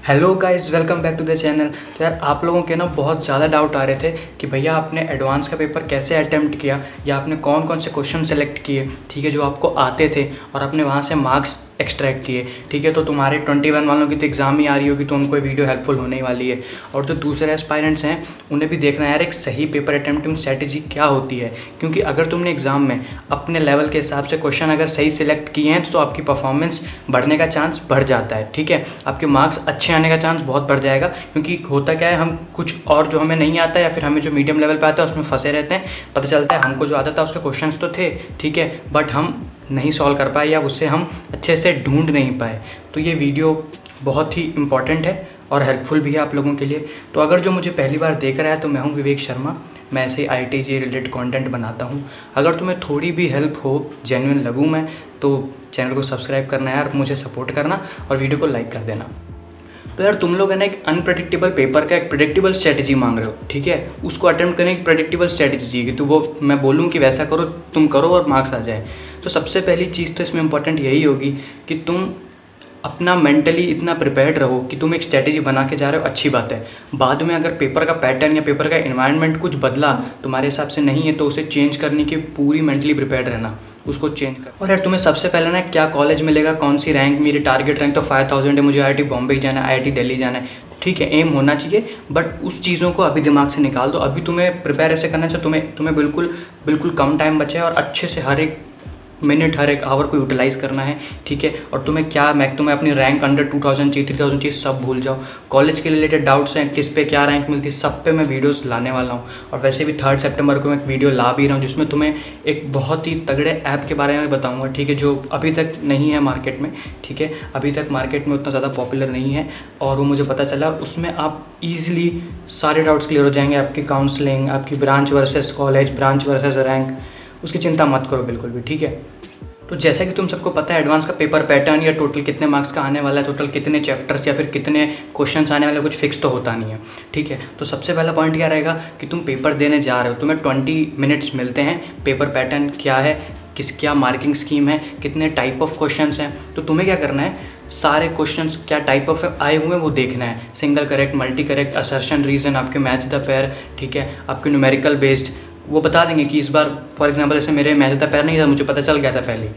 Hello guys, welcome back to the channel. तो यार आप लोगों के ना बहुत ज़्यादा डाउट आ रहे थे कि भैया आपने एडवांस का पेपर कैसे अटेम्प्ट किया या आपने कौन कौन से क्वेश्चन सेलेक्ट किए, ठीक है, जो आपको आते थे और आपने वहाँ से मार्क्स एक्सट्रैक्ट किए, ठीक है। तो तुम्हारे 21 वालों की तो एग्ज़ाम ही आ रही होगी, तो उनको ये वीडियो हेल्पफुल होने ही वाली है। और जो दूसरे एस्पायरेंट्स हैं उन्हें भी देखना है यार एक सही पेपर अटेम्प्टिंग स्ट्रैटेजी क्या होती है, क्योंकि अगर तुमने एग्ज़ाम में अपने लेवल के हिसाब से क्वेश्चन अगर सही सिलेक्ट किए हैं तो आपकी परफॉर्मेंस बढ़ने का चांस बढ़ जाता है, ठीक है। आपके मार्क्स अच्छे आने का चांस बहुत बढ़ जाएगा, क्योंकि होता क्या है, हम कुछ और जो हमें नहीं आता है या फिर हमें जो मीडियम लेवल पे आता है उसमें फंसे रहते हैं। पता चलता है हमको जो आता था उसके क्वेश्चंस तो थे, ठीक है, बट हम नहीं सॉल्व कर पाए या उससे हम अच्छे से ढूंढ नहीं पाए। तो ये वीडियो बहुत ही इम्पॉर्टेंट है और हेल्पफुल भी है आप लोगों के लिए। तो अगर जो मुझे पहली बार देख रहा है तो मैं हूँ विवेक शर्मा, मैं ऐसे IIT-JEE रिलेटेड कंटेंट बनाता हूँ। अगर तुम्हें थोड़ी भी हेल्प हो, जेन्युइन लगूँ मैं, तो चैनल को सब्सक्राइब करना यार, मुझे सपोर्ट करना और वीडियो को लाइक कर देना। तो यार तुम लोग है ना एक अनप्रेडिक्टेबल पेपर का एक प्रेडिक्टेबल स्ट्रेटजी मांग रहे हो, ठीक है। उसको अटेम्प्ट करने की प्रेडिक्टेबल स्ट्रेटजी चाहिए, तो वो मैं बोलूँ कि वैसा करो, तुम करो और मार्क्स आ जाए। तो सबसे पहली चीज़ तो इसमें इंपॉर्टेंट यही होगी कि तुम अपना मेंटली इतना प्रिपेयर्ड रहो कि तुम एक स्ट्रेटजी बना के जा रहे हो, अच्छी बात है। बाद में अगर पेपर का पैटर्न या पेपर का एनवायरनमेंट कुछ बदला, तुम्हारे हिसाब से नहीं है, तो उसे चेंज करने की पूरी मेंटली प्रिपेयर्ड रहना, उसको चेंज कर। और यार तुम्हें सबसे पहले ना क्या कॉलेज मिलेगा, कौन सी रैंक, मेरी टारगेट रैंक तो 5000 है, मुझे IIT बॉम्बे जाना है, IIT दिल्ली जाना है, ठीक है, एम होना चाहिए। बट उस चीज़ों को अभी दिमाग से निकाल दो। अभी तुम्हें प्रिपेयर ऐसे करना चाहिए, तुम्हें बिल्कुल कम टाइम बचा है और अच्छे से हर एक मिनट हर एक आवर को यूटिलाइज़ करना है, ठीक है। और तुम्हें अपनी रैंक अंडर 2000 चाहिए, 3000 चाहिए, सब भूल जाओ। कॉलेज के रिलेटेड डाउट्स हैं, किस पे क्या रैंक मिलती है, सब पे मैं वीडियोस लाने वाला हूँ। और वैसे भी 3 सितंबर को मैं एक वीडियो ला भी रहा हूँ जिसमें तुम्हें एक बहुत ही तगड़े ऐप के बारे में बताऊँगा, ठीक है, जो अभी तक नहीं है मार्केट में, ठीक है, अभी तक मार्केट में उतना ज़्यादा पॉपुलर नहीं है और वो मुझे पता चला। उसमें आप ईजिली सारे डाउट्स क्लियर हो जाएंगे, आपकी काउंसलिंग, आपकी branch versus college, branch versus rank, उसकी चिंता मत करो बिल्कुल भी, ठीक है। तो जैसा कि तुम सबको पता है, एडवांस का पेपर पैटर्न या टोटल कितने मार्क्स का आने वाला है, टोटल कितने चैप्टर्स या फिर कितने क्वेश्चंस आने वाले, कुछ फिक्स तो होता नहीं है, ठीक है। तो सबसे पहला पॉइंट क्या रहेगा कि तुम पेपर देने जा रहे हो, तुम्हें 20 मिनट्स मिलते हैं। पेपर पैटर्न क्या है, क्या मार्किंग स्कीम है, कितने टाइप ऑफ क्वेश्चंस हैं, तो तुम्हें क्या करना है, सारे क्वेश्चंस क्या टाइप ऑफ आए हुए हैं वो देखना है। Single correct, multi correct, assertion, reason, आपके मैच द पेयर, ठीक है, आपके न्यूमेरिकल बेस्ड, वो बता देंगे कि इस बार फॉर एग्जांपल जैसे मेरे मैच द पेयर नहीं था, मुझे पता चल गया था पहले।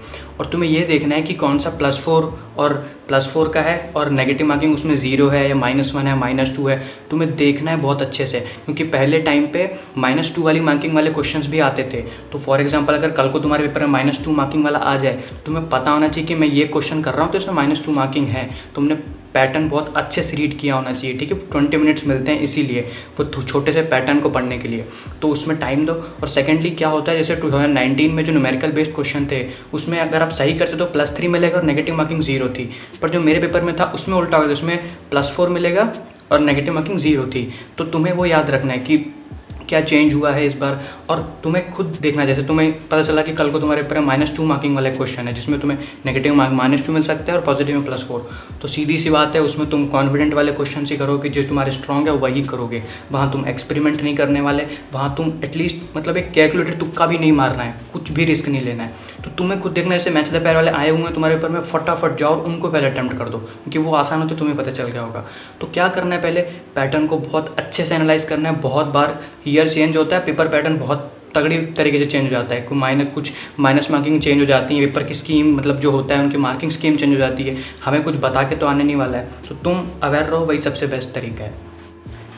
और तुम्हें ये देखना है कि कौन सा +4 और +4 का है और नेगेटिव मार्किंग उसमें 0 है या -1 है, -2 है, तुम्हें देखना है बहुत अच्छे से, क्योंकि पहले टाइम पे -2 वाली मार्किंग वाले क्वेश्चंस भी आते थे। तो फॉर एग्जांपल अगर कल को तुम्हारे पेपर में -2 मार्किंग वाला आ जाए, तुम्हें पता होना चाहिए कि मैं ये क्वेश्चन कर रहा हूँ तो इसमें -2 मार्किंग है। तुमने पैटर्न बहुत अच्छे से रीड किया होना चाहिए, ठीक है। 20 मिनट्स मिलते हैं इसीलिए, वो छोटे से पैटर्न को पढ़ने के लिए, तो उसमें टाइम दो। और सेकेंडली क्या होता है, जैसे 2019 में जो न्यूमेरिकल बेस्ड क्वेश्चन थे उसमें अगर आप सही करते तो +3 मिलेगा और नेगेटिव मार्किंग 0 थी। पर जो मेरे पेपर में था उसमें उल्टा हो गया, उसमें +4 मिलेगा और नेगेटिव मार्किंग 0 थी। तो तुम्हें वो याद रखना है कि क्या चेंज हुआ है इस बार, और तुम्हें खुद देखना है। जैसे तुम्हें पता चला कि कल को तुम्हारे पेपर में -2 मार्किंग वाला क्वेश्चन है जिसमें तुम्हें नेगेटिव मार्क -2 मिल सकता है और पॉजिटिव में +4, तो सीधी सी बात है उसमें तुम कॉन्फिडेंट वाले क्वेश्चन ही करोगे, जो तुम्हारे स्ट्रॉन्ग है वही करोगे। वहाँ तुम एक्सपेरिमेंट नहीं करने वाले, वहाँ तुम एटलीस्ट मतलब एक कैलकुलेटेड तुक्का भी नहीं मारना है, कुछ भी रिस्क नहीं लेना है। तो तुम्हें खुद देखना है, जैसे मैच द पेयर वाले आए हुए हैं तुम्हारे पेपर में, फटाफट जाओ और उनको पहले अटेम्प्ट कर दो, क्योंकि वो आसान हो तो तुम्हें पता चल गया होगा। तो क्या करना है, पहले पैटर्न को बहुत अच्छे से एनालाइज करना है। बहुत बार ईयर चेंज होता है, पेपर पैटर्न बहुत तगड़ी तरीके से चेंज हो जाता है, कुछ माइनस मार्किंग चेंज हो जाती है, पेपर की स्कीम मतलब जो होता है उनकी मार्किंग स्कीम चेंज हो जाती है। हमें कुछ बता के तो आने नहीं वाला है, तो तुम अवेयर रहो, वही सबसे बेस्ट तरीका है।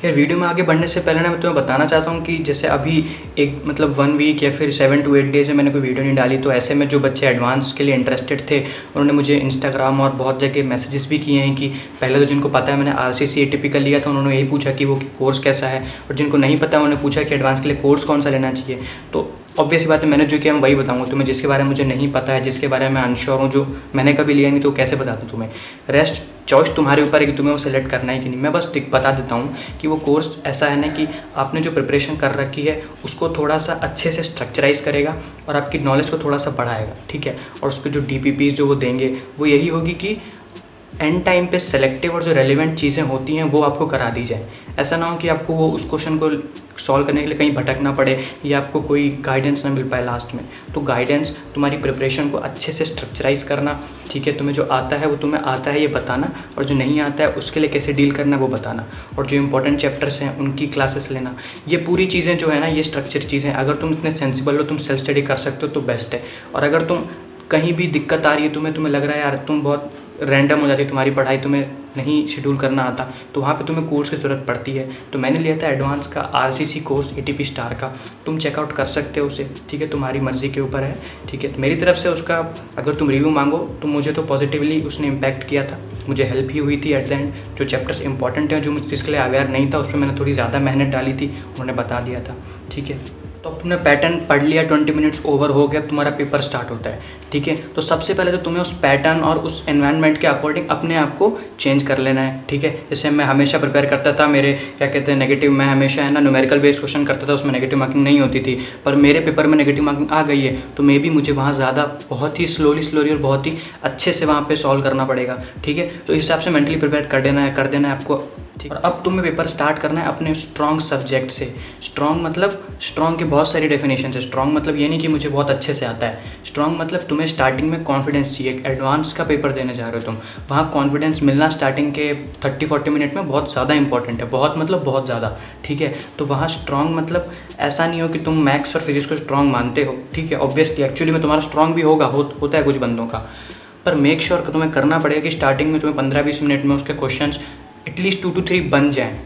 यार वीडियो में आगे बढ़ने से पहले ना मैं तुम्हें बताना चाहता हूँ कि जैसे अभी एक मतलब 1 वीक या फिर 7 to 8 डेज में मैंने कोई वीडियो नहीं डाली, तो ऐसे में जो बच्चे एडवांस के लिए इंटरेस्टेड थे उन्होंने मुझे इंस्टाग्राम और बहुत जगह मैसेजेस भी किए हैं कि पहले तो जिनको पता है मैंने RCC ATP का लिया था, उन्होंने यही पूछा कि वो कोर्स कैसा है, और जिनको नहीं पता उन्होंने पूछा कि एडवांस के लिए कोर्स कौन सा लेना चाहिए। तो ऑब्वियस बात है, मैंने जो किया मैं वही बताऊँगा तुम्हें, जिसके बारे में मुझे नहीं पता है, जिसके बारे में अनश्योर हूँ, जो मैंने कभी लिया नहीं, तो कैसे बता दूँ तुम्हें। रेस्ट चॉइस तुम्हारे ऊपर है कि तुम्हें वो सेलेक्ट करना है कि नहीं। मैं बस बता देता हूँ कि वो कोर्स ऐसा है ना कि आपने जो प्रिपरेशन कर रखी है उसको थोड़ा सा अच्छे से स्ट्रक्चराइज करेगा और आपकी नॉलेज को थोड़ा सा बढ़ाएगा, ठीक है। और उसके जो DPPs जो वो देंगे वो यही होगी कि एंड टाइम पे सेलेक्टिव और जो रेलिवेंट चीज़ें होती हैं वो आपको करा दी जाए। ऐसा ना हो कि आपको वो उस क्वेश्चन को सॉल्व करने के लिए कहीं भटकना पड़े या आपको कोई गाइडेंस ना मिल पाए लास्ट में। तो गाइडेंस तुम्हारी प्रिपरेशन को अच्छे से स्ट्रक्चराइज करना, ठीक है, तुम्हें जो आता है वो तुम्हें आता है ये बताना, और जो नहीं आता है उसके लिए कैसे डील करना है वो बताना, और जो इंपॉर्टेंट चैप्टर्स हैं उनकी क्लासेस लेना। ये पूरी चीज़ें जो है ना, ये स्ट्रक्चर चीज़ें, अगर तुम इतने सेंसिबल हो, तुम सेल्फ स्टडी कर सकते हो तो बेस्ट है। और अगर तुम कहीं भी दिक्कत आ रही है, तुम्हें लग रहा है यार तुम बहुत रैंडम हो जाती है तुम्हारी पढ़ाई, तुम्हें नहीं शेड्यूल करना आता, तो वहाँ पे तुम्हें कोर्स की ज़रूरत पड़ती है। तो मैंने लिया था एडवांस का RCC कोर्स ATP स्टार का, तुम चेकआउट कर सकते हो उसे, ठीक है, तुम्हारी मर्ज़ी के ऊपर है, ठीक है। तो मेरी तरफ से उसका अगर तुम रिव्यू मांगो तो मुझे तो पॉजिटिवली उसने इम्पैक्ट किया था, मुझे हेल्प ही हुई थी एट द एंड। जो चैप्टर्स इंपॉर्टेंट हैं, जो मुझे जिसके लिए अवेयर नहीं था, उस पर मैंने थोड़ी ज़्यादा मेहनत डाली थी, उन्होंने बता दिया था, ठीक है। तो अब तुमने पैटर्न पढ़ लिया, 20 मिनट्स ओवर हो गया, अब तुम्हारा पेपर स्टार्ट होता है, ठीक है। तो सबसे पहले तो तुम्हें उस पैटर्न और उस एनवायरनमेंट के अकॉर्डिंग अपने आप को चेंज कर लेना है, ठीक है। जैसे मैं हमेशा प्रिपेयर करता था, मेरे क्या कहते हैं नेगेटिव, मैं हमेशा है ना न्यूमेरिकल बेस्ड क्वेश्चन करता था, उसमें नेगेटिव मार्किंग नहीं होती थी, पर मेरे पेपर में नेगेटिव मार्किंग आ गई है, तो मे बी मुझे वहाँ ज़्यादा बहुत ही स्लोली और बहुत ही अच्छे से वहाँ पर सॉल्व करना पड़ेगा, ठीक है। तो इस हिसाब से मेंटली प्रिपेयर कर देना है आपको, ठीक। और अब तुम्हें पेपर स्टार्ट करना है अपने स्ट्रॉन्ग सब्जेक्ट से। स्ट्रॉन्ग मतलब, स्ट्रॉन्ग की बहुत सारी डेफिनेशन है। स्ट्रॉन्ग मतलब ये नहीं कि मुझे बहुत अच्छे से आता है, स्ट्रॉन्ग मतलब तुम्हें स्टार्टिंग में कॉन्फिडेंस चाहिए। एडवांस का पेपर देने जा रहे हो तुम, वहाँ कॉन्फिडेंस मिलना स्टार्टिंग के 30-40 मिनट में बहुत ज़्यादा इंपॉर्टेंट है, बहुत मतलब बहुत ज़्यादा, ठीक है। तो वहाँ स्ट्रॉन्ग मतलब ऐसा नहीं हो कि तुम मैथ्स और फिजिक्स को स्ट्रॉन्ग मानते हो, ठीक है, ऑब्वियसली एक्चुअली में तुम्हारा स्ट्रॉन्ग भी होता है कुछ बंदों का, पर मेक श्योर तुम्हें करना पड़ेगा कि स्टार्टिंग में तुम्हें 15-20 मिनट में उसके क्वेश्चन एटलीस्ट 2 to 3 बन जाएँ।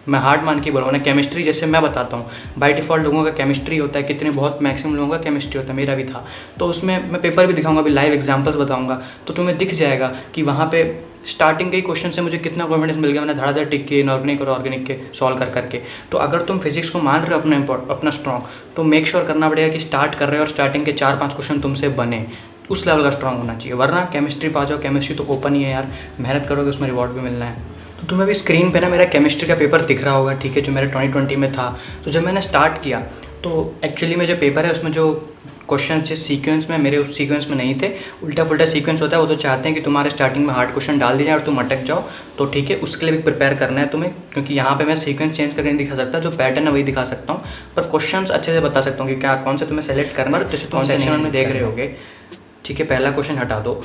मैं हार्ड मान के बोल रहा हूँ ना, केमिस्ट्री जैसे मैं बताता हूँ, बाय डिफ़ॉल्ट लोगों का केमिस्ट्री होता है, कितने बहुत मैक्सिमम लोगों का केमिस्ट्री होता है, मेरा भी था। तो उसमें मैं पेपर भी दिखाऊंगा, अभी लाइव एग्जांपल्स बताऊंगा, तो तुम्हें दिख जाएगा कि वहाँ पे स्टार्टिंग के ही क्वेश्चन से मुझे कितना कॉन्फिडेंस मिल गया, मैंने धड़ाधड़ टिक के इनऑर्गेनिक और ऑर्गेनिक के सॉल्व करके। तो अगर तुम फिजिक्स को मान रहे हो अपना स्ट्रॉन्ग, तो मेक श्योर करना पड़ेगा कि स्टार्ट कर रहे हो और स्टार्टिंग के 4-5 क्वेश्चन तुमसे बने, उस लेवल का स्ट्रॉन्ग होना चाहिए। वरना केमिस्ट्री पा जाओ, केमिस्ट्री तो ओपन ही है यार, मेहनत करोगे उसमें रिवॉर्ड भी मिलना है। तो तुम्हें भी स्क्रीन पे ना मेरा केमिस्ट्री का पेपर दिख रहा होगा, ठीक है, जो मेरा 2020 में था। तो जब मैंने स्टार्ट किया तो एक्चुअली में जो पेपर है उसमें जो क्वेश्चन जिस सीक्वेंस में, मेरे उस सीक्वेंस में नहीं थे, उल्टा पुल्टा सीक्वेंस होता है। वो तो चाहते हैं कि तुम्हारे स्टार्टिंग में हार्ड क्वेश्चन डाल दिया जाए और तुम अटक जाओ, तो ठीक है, उसके लिए भी प्रिपेयर करना है तुम्हें, क्योंकि यहाँ पे मैं सीक्वेंस चेंज करके नहीं दिखा सकता, जो पैटर्न है वही दिखा सकता हूँ, पर क्वेश्चन अच्छे से बता सकता हूँ कि क्या कौन से तुम्हें सेलेक्ट करना है। जैसे तुम सेक्शन में देख रहे होगे, ठीक है, पहला क्वेश्चन हटा दो,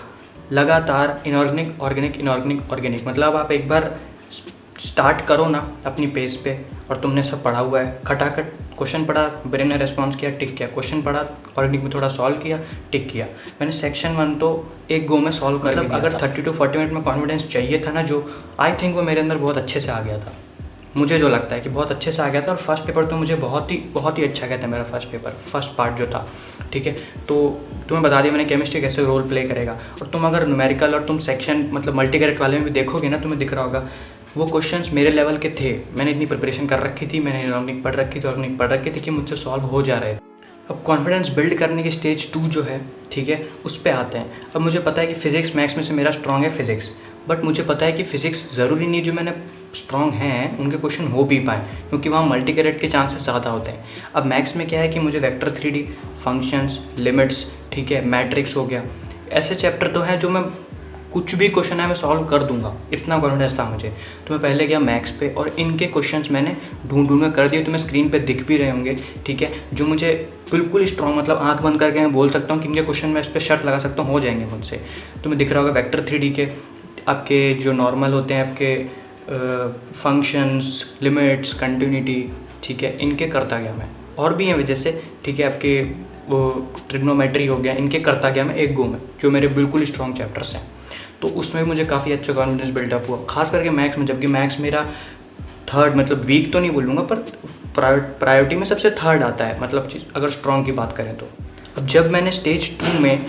लगातार इनऑर्गेनिक ऑर्गेनिक इनऑर्गेनिक ऑर्गेनिक, मतलब आप एक बार स्टार्ट करो ना अपनी पेस पे, और तुमने सब पढ़ा हुआ है, खटाखट क्वेश्चन पढ़ा, ब्रेन ने रेस्पॉन्स किया, टिक किया, क्वेश्चन पढ़ा, ऑर्गेनिक में थोड़ा सॉल्व किया, टिक किया। मैंने सेक्शन 1 तो एक गो में सॉल्व कर लिया। अगर 30 to 40 मिनट में कॉन्फिडेंस चाहिए था ना, जो आई थिंक वो मेरे अंदर बहुत अच्छे से आ गया था, मुझे जो लगता है कि बहुत अच्छे से आ गया था। और फर्स्ट पेपर तो मुझे बहुत ही अच्छा गया था मेरा फर्स्ट पेपर, फर्स्ट पार्ट जो था, ठीक है। तो तुम्हें बता दिया मैंने केमिस्ट्री कैसे रोल प्ले करेगा। और तुम अगर न्यूमेरिकल और तुम सेक्शन मतलब मल्टी कैरेट वाले में भी देखोगे ना, तुम्हें दिख रहा होगा वो क्वेश्चंस मेरे लेवल के थे, मैंने इतनी प्रिपरेशन कर रखी थी, मैंने इनऑर्गेनिक पढ़ रखी थी, ऑर्गेनिक पढ़ रखी थी कि मुझसे सॉल्व हो जा रहे। अब कॉन्फिडेंस बिल्ड करने की स्टेज 2 जो है, ठीक है, उस पर आते हैं। अब मुझे पता है कि फिजिक्स मैथ्स में से मेरा स्ट्रॉन्ग है फिजिक्स, बट मुझे पता है कि फिजिक्स ज़रूरी नहीं जो मैंने स्ट्रॉन्ग हैं उनके क्वेश्चन हो भी पाए, क्योंकि वहाँ मल्टी कैरेट के चांसेस ज़्यादा होते हैं। अब मैथ्स में क्या है कि मुझे वेक्टर 3D, फंक्शंस, लिमिट्स, ठीक है, मैट्रिक्स हो गया, ऐसे चैप्टर तो हैं जो मैं कुछ भी क्वेश्चन है मैं सॉल्व कर दूंगा, इतना कॉन्फिडेंस था मुझे। तो मैं पहले गया मैथ्स पे और इनके क्वेश्चंस मैंने ढूंढ में कर दिए, तो मैं स्क्रीन पे दिख भी रहे होंगे, ठीक है, जो मुझे बिल्कुल स्ट्रॉन्ग, मतलब आंख बंद करके मैं बोल सकता हूँ कि इनके क्वेश्चन मैं इस पर शर्त लगा सकता हूँ हो जाएंगे मुझसे। तो मैं दिख रहा होगा वेक्टर 3D के आपके जो नॉर्मल होते हैं आपके फंक्शंस, लिमिट्स, कंटिन्यूटी, ठीक है, इनके करता गया मैं। और भी हैं वजह से, ठीक है, आपके वो ट्रिग्नोमेट्री हो गया, इनके करता गया मैं एक गो में, जो मेरे बिल्कुल स्ट्रॉन्ग चैप्टर्स हैं। तो उसमें मुझे काफ़ी अच्छा कॉन्फिडेंस बिल्डअप हुआ, खास करके मैथ्स में, जबकि मैथ्स मेरा थर्ड, मतलब वीक तो नहीं बोलूँगा, पर प्रायोरिटी में सबसे थर्ड आता है, मतलब अगर स्ट्रॉन्ग की बात करें तो। अब जब मैंने स्टेज 2 में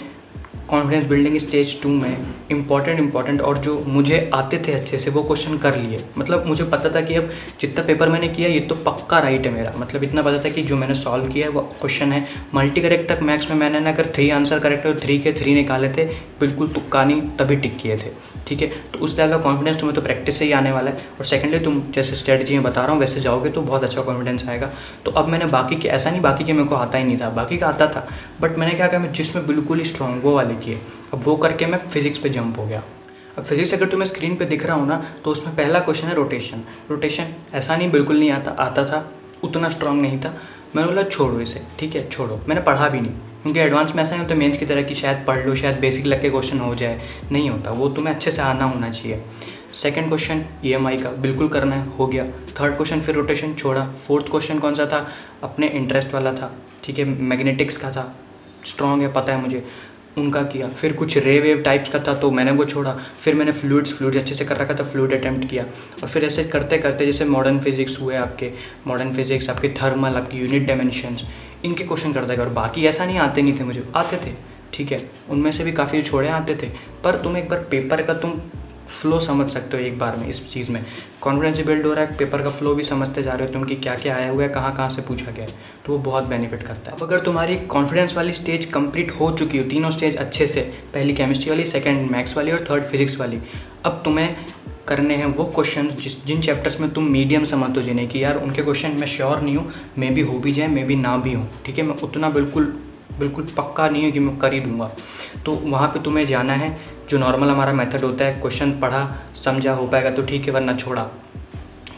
कॉन्फिडेंस बिल्डिंग स्टेज 2 में इम्पॉर्टेंट और जो मुझे आते थे अच्छे से वो क्वेश्चन कर लिए, मतलब मुझे पता था कि अब जितना पेपर मैंने किया ये तो पक्का राइट है मेरा, मतलब इतना पता था कि जो मैंने सॉल्व किया है वो क्वेश्चन है। मल्टी करेक्ट तक मैथ्स में मैंने ना अगर 3 आंसर करेक्ट है तो 3 के 3 निकाले थे, बिल्कुल तुक्का नहीं, तभी टिक किए थे, ठीक है। तो उस लेवल का कॉन्फिडेंस तुम्हें तो प्रैक्टिस से ही आने वाला है। और सेकेंडली तुम जैसे स्ट्रेटजी में बता रहा हूँ वैसे जाओगे तो बहुत अच्छा कॉन्फिडेंस आएगा। तो अब मैंने बाकी के, ऐसा नहीं बाकी के मेरे को आता ही नहीं था, बाकी का आता था, बट मैंने क्या कहा, मैं जिसमें बिल्कुल ही स्ट्रॉन्ग वो वाले किए, अब वो करके मैं फिजिक्स पे जंप हो गया। अब फिजिक्स अगर तुम्हें स्क्रीन पे दिख रहा हो ना, तो उसमें पहला क्वेश्चन है रोटेशन। रोटेशन ऐसा नहीं बिल्कुल नहीं आता था, उतना स्ट्रांग नहीं था। मैंने बोला छोड़ो इसे, ठीक है छोड़ो, मैंने पढ़ा भी नहीं, क्योंकि एडवांस में ऐसा नहीं होता मेंस की तरह कि शायद पढ़ लो, शायद बेसिक लग के क्वेश्चन हो जाए, नहीं होता, वो तुम्हें अच्छे से आना होना चाहिए। सेकंड क्वेश्चन EMI का बिल्कुल करना है, हो गया। थर्ड क्वेश्चन फिर रोटेशन छोड़ा। फोर्थ क्वेश्चन कौन सा था, अपने इंटरेस्ट वाला था, ठीक है, मैग्नेटिक्स का था, स्ट्रॉन्ग है पता है मुझे, उनका किया। फिर कुछ रे वेव टाइप्स का था तो मैंने वो छोड़ा। फिर मैंने फ्लूइड्स अच्छे से कर रखा था, फ्लूइड अटैम्प्ट किया। और फिर ऐसे करते करते जैसे मॉडर्न फिजिक्स हुए आपके, मॉडर्न फिजिक्स आपके थर्मल, आपकी यूनिट डायमेंशंस, इनके क्वेश्चन करता गया। और बाकी ऐसा नहीं आते नहीं थे मुझे, आते थे, ठीक है, उनमें से भी काफ़ी छोड़े आते थे। पर तुम एक बार पेपर का तुम फ्लो समझ सकते हो एक बार में, इस चीज़ में कॉन्फिडेंस बिल्ड हो रहा है, पेपर का फ्लो भी समझते जा रहे हो तुम कि क्या क्या आया हुआ है, कहाँ कहाँ से पूछा गया है, तो वो बहुत बेनिफिट करता है। अब अगर तुम्हारी कॉन्फिडेंस वाली स्टेज कंप्लीट हो चुकी हो, तीनों स्टेज अच्छे से, पहली केमिस्ट्री वाली, सेकंड मैथ्स वाली और थर्ड फिजिक्स वाली, अब तुम्हें करने हैं वो क्वेश्चन जिन चैप्टर्स में तुम मीडियम समझ हो, जिन्हें कि यार उनके क्वेश्चन मैं श्योर नहीं हूँ, मे भी हो भी जाए, मे भी ना भी हो, ठीक है, मैं उतना बिल्कुल पक्का नहीं है कि मैं कर ही दूंगा। तो वहाँ पे तुम्हें जाना है, जो नॉर्मल हमारा मेथड होता है, क्वेश्चन पढ़ा समझा हो पाएगा तो ठीक है, वरना छोड़ा।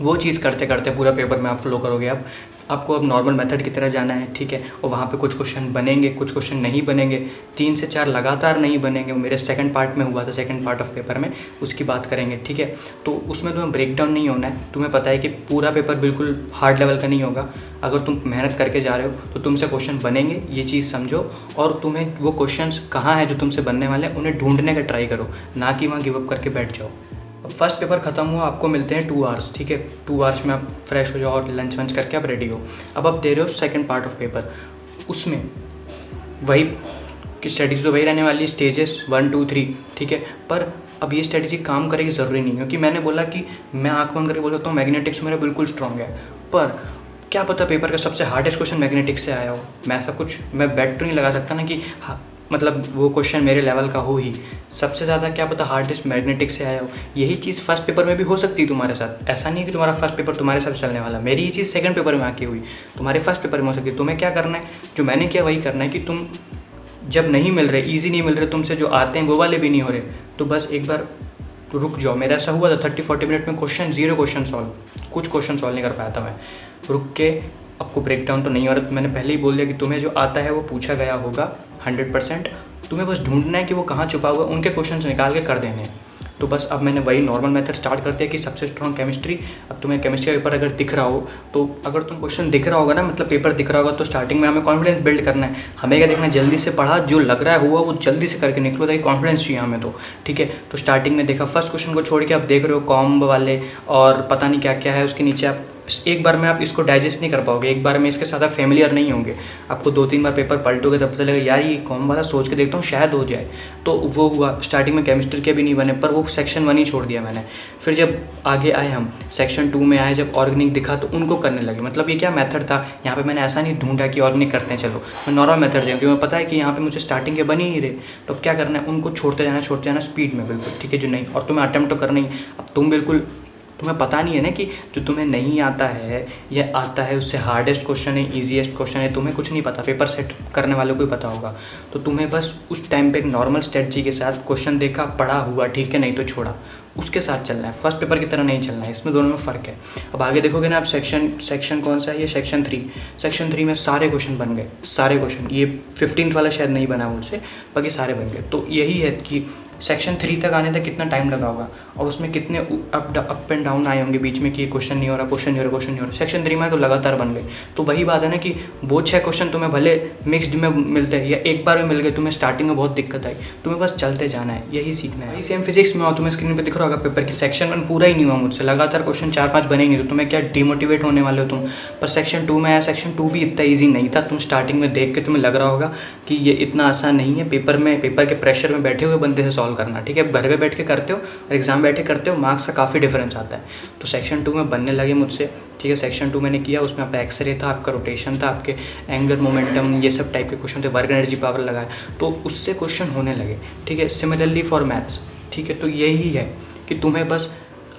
वो चीज़ करते करते पूरा पेपर में आप फ्लो करोगे। अब आपको अब नॉर्मल मेथड की तरह जाना है, ठीक है, और वहाँ पे कुछ क्वेश्चन बनेंगे, कुछ क्वेश्चन नहीं बनेंगे, 3 से 4 लगातार नहीं बनेंगे। वो मेरे सेकंड पार्ट में हुआ था, सेकंड पार्ट ऑफ पेपर में, उसकी बात करेंगे, ठीक है। तो उसमें तुम्हें ब्रेक डाउन नहीं होना है, तुम्हें पता है कि पूरा पेपर बिल्कुल हार्ड लेवल का नहीं होगा। अगर तुम मेहनत करके जा रहे हो तो तुमसे क्वेश्चन बनेंगे, ये चीज़ समझो, और तुम्हें वो क्वेश्चन कहाँ हैं जो तुमसे बनने वाले हैं, उन्हें ढूंढने का ट्राई करो, ना कि वहाँ गिव अप करके बैठ जाओ। अब फर्स्ट पेपर ख़त्म हुआ, आपको मिलते हैं 2 आवर्स, ठीक है, 2 आवर्स में आप फ्रेश हो जाओ और लंच वंच करके आप रेडी हो। अब आप दे रहे हो सेकंड पार्ट ऑफ पेपर, उसमें वही कि स्ट्रेटजी तो वही रहने वाली है, स्टेजेस 1 2 3, ठीक है। पर अब ये स्ट्रेटजी काम करेगी ज़रूरी नहीं, क्योंकि मैंने बोला कि मैं आँख बंद करके बोल सकता हूँ मैग्नेटिक्स मेरा बिल्कुल स्ट्रॉन्ग है, पर क्या पता पेपर का सबसे हार्डेस्ट क्वेश्चन मैग्नेटिक्स से आया हो। मैं ऐसा कुछ मैं बेट तो नहीं लगा सकता ना कि हाँ, मतलब वो क्वेश्चन मेरे लेवल का हो ही, सबसे ज़्यादा क्या पता हार्डेस्ट मैग्नेटिक्स से आया हो। यही चीज़ फर्स्ट पेपर में भी हो सकती है तुम्हारे साथ, ऐसा नहीं कि तुम्हारा फर्स्ट पेपर तुम्हारे साथ चलने वाला। मेरी ये चीज़ सेकंड पेपर में आके हुई, तुम्हारे फर्स्ट पेपर में हो सकती है। तुम्हें क्या करना है, जो मैंने किया वही करना है, कि तुम जब नहीं मिल रहे, ईजी नहीं मिल रहे तुमसे, जो आते हैं वो वाले भी नहीं हो रहे, तो बस एक बार तो रुक जाओ। मेरा ऐसा हुआ था 30-40 मिनट में ज़ीरो क्वेश्चन सॉल्व, कुछ क्वेश्चन सॉल्व नहीं कर पाया था मैं, रुक के। आपको ब्रेक डाउन तो नहीं हो रहा, तो मैंने पहले ही बोल दिया कि तुम्हें जो आता है वो पूछा गया होगा 100%, तुम्हें बस ढूंढना है कि वो कहाँ छुपा हुआ, उनके क्वेश्चन निकाल के कर देने हैं। तो बस अब मैंने वही नॉर्मल मेथड स्टार्ट कर दिया कि सबसे स्ट्रॉन्ग केमिस्ट्री। अब तुम्हें केमिस्ट्री का पेपर अगर दिख रहा हो, तो अगर तुम क्वेश्चन दिख रहा होगा ना, मतलब पेपर दिख रहा होगा, तो स्टार्टिंग में हमें कॉन्फिडेंस बिल्ड करना है। हमें क्या देखना है, जल्दी से पढ़ा, जो लग रहा है हुआ वो जल्दी से करके निकलो, ताकि कॉन्फिडेंस चाहिए हमें, तो ठीक है। तो स्टार्टिंग में देखा, फर्स्ट क्वेश्चन को छोड़ के आप देख रहे हो कॉम्ब वाले और पता नहीं क्या क्या है, उसके नीचे आप एक बार में आप इसको डाइजेस्ट नहीं कर पाओगे, एक बार में इसके साथ आप फेमिलियर नहीं होंगे। आपको 2-3 बार पेपर पलटोगे तब पता लगेगा यार ये कॉम वाला सोच के देखता हूँ शायद हो जाए। तो वो हुआ, स्टार्टिंग में केमिस्ट्री के भी नहीं बने, पर वो सेक्शन 1 ही छोड़ दिया मैंने। फिर जब आगे आए हम सेक्शन 2 में आए, जब ऑर्गेनिक दिखा तो उनको करने लगे। मतलब ये क्या मेथड था, यहाँ पे मैंने ऐसा नहीं ढूंढा कि ऑर्गेनिक करते हैं चलो, मैं नॉर्मल मेथड दिया, क्योंकि मुझे पता है कि यहाँ पे मुझे स्टार्टिंग के बन ही नहीं रहे। तो अब क्या करना है, उनको छोड़ते जाना स्पीड में, बिल्कुल ठीक है, जो नहीं, और तुम्हें अटेम्प्ट तो करना ही। अब तुम बिल्कुल, तुम्हें पता नहीं है ना कि जो तुम्हें नहीं आता है या आता है उससे हार्डेस्ट क्वेश्चन है, ईजीएस्ट क्वेश्चन है, तुम्हें कुछ नहीं पता, पेपर सेट करने वालों को ही पता होगा। तो तुम्हें बस उस टाइम पे एक नॉर्मल स्ट्रेटजी के साथ क्वेश्चन देखा, पढ़ा, हुआ ठीक है, नहीं तो छोड़ा, उसके साथ चलना है। फर्स्ट पेपर की तरह नहीं चलना है, इसमें दोनों में फ़र्क है। अब आगे देखोगे ना आप, सेक्शन कौन सा है, ये सेक्शन 3। सेक्शन 3 में सारे क्वेश्चन बन गए, सारे क्वेश्चन, ये 15th वाला शायद नहीं बना मुझसे, बाकी सारे बन गए। तो यही है कि सेक्शन 3 तक आने तक कितना टाइम लगा होगा, और उसमें कितने अप एंड डाउन आए होंगे बीच में कि क्वेश्चन नहीं हो रहा, क्वेश्चन नहीं हो रहा, क्वेश्चन नहीं हो रहा। सेक्शन 3 में तो लगातार बन गए। तो वही बात है ना कि वो 6 क्वेश्चन तुम्हें भले मिक्सड में मिलते हैं या एक बार में मिल गए, तुम्हें स्टार्टिंग में बहुत दिक्कत आई, तुम्हें बस चलते जाना है, यही सीखना है। सेम फिजिक्स में हो, तुम्हें स्क्रीन पर दिख रहा होगा पेपर की सेक्शन 1 पूरा ही नहीं हुआ मुझसे, लगातार क्वेश्चन 4-5 बने ही नहीं, तो तुम्हें क्या डिमोटिवेट होने वाले हो तुम। पर सेक्शन 2 में आया, सेक्शन 2 भी इतना ईजी नहीं था। तुम स्टार्टिंग में देख के तुम्हें लग रहा होगा कि ये इतना आसान नहीं है, पेपर के प्रेशर में बैठे हुए बंदे से सॉल्व करना, ठीक है। घर पे बैठ के करते हो और एग्जाम बैठे करते हो, मार्क्स का काफ़ी डिफरेंस आता है। तो सेक्शन 2 में बनने लगे मुझसे, ठीक है। सेक्शन 2 मैंने किया, उसमें आपका एक्सरे था, आपका रोटेशन था, आपके एंगल मोमेंटम, ये सब टाइप के क्वेश्चन थे, वर्क एनर्जी पावर लगाया, तो उससे क्वेश्चन होने लगे, ठीक है। सिमिलरली फॉर मैथ्स, ठीक है। तो यही है कि तुम्हें बस,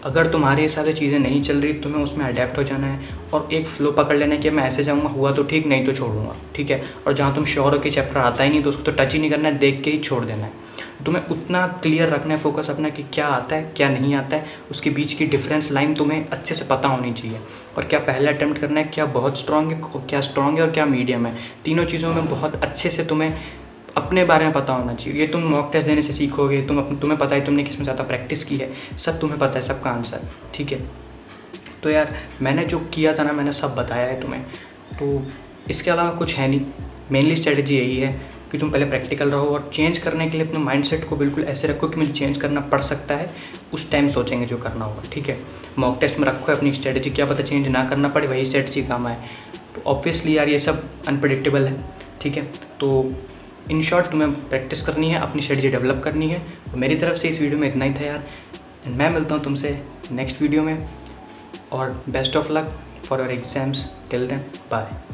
अगर तुम्हारे हिसाब से चीज़ें नहीं चल रही, तुम्हें उसमें अडेप्ट हो जाना है और एक फ्लो पकड़ लेना है कि मैं ऐसे जाऊँगा, हुआ तो ठीक, नहीं तो छोड़ूंगा, ठीक है। और जहाँ तुम श्योर हो कि चैप्टर आता ही नहीं तो उसको तो टच ही नहीं करना है, देख के ही छोड़ देना है। तुम्हें उतना क्लियर रखना है फोकस अपना कि क्या आता है क्या नहीं आता है, उसके बीच की डिफरेंस लाइन तुम्हें अच्छे से पता होनी चाहिए, और क्या पहला अटैम्प्ट करना है, क्या बहुत स्ट्रॉन्ग है, क्या स्ट्रॉन्ग है और क्या मीडियम है। तीनों चीज़ों में बहुत अच्छे से तुम्हें अपने बारे में पता होना चाहिए। ये तुम मॉक टेस्ट देने से सीखोगे, तुम्हें पता है तुमने किसमें ज़्यादा प्रैक्टिस की है, सब तुम्हें पता है, सबका आंसर, ठीक है। तो यार मैंने जो किया था ना, मैंने सब बताया है तुम्हें, तो इसके अलावा कुछ है नहीं। मेनली स्ट्रेटजी यही है कि तुम पहले प्रैक्टिकल रहो, और चेंज करने के लिए अपने माइंडसेट को बिल्कुल ऐसे रखो कि मुझे चेंज करना पड़ सकता है, उस टाइम सोचेंगे जो करना होगा, ठीक है। मॉक टेस्ट में रखो अपनी स्ट्रेटजी, क्या पता चेंज ना करना पड़े, वही स्ट्रेटजी काम आए। तो ऑब्वियसली यार ये सब अनप्रेडिक्टेबल है, ठीक है। तो इन शॉर्ट तुम्हें प्रैक्टिस करनी है, अपनी स्ट्रेटजी डेवलप करनी है। तो मेरी तरफ से इस वीडियो में इतना ही था यार, एंड मैं मिलता हूँ तुमसे नेक्स्ट वीडियो में, और best of luck for your exams, till then bye.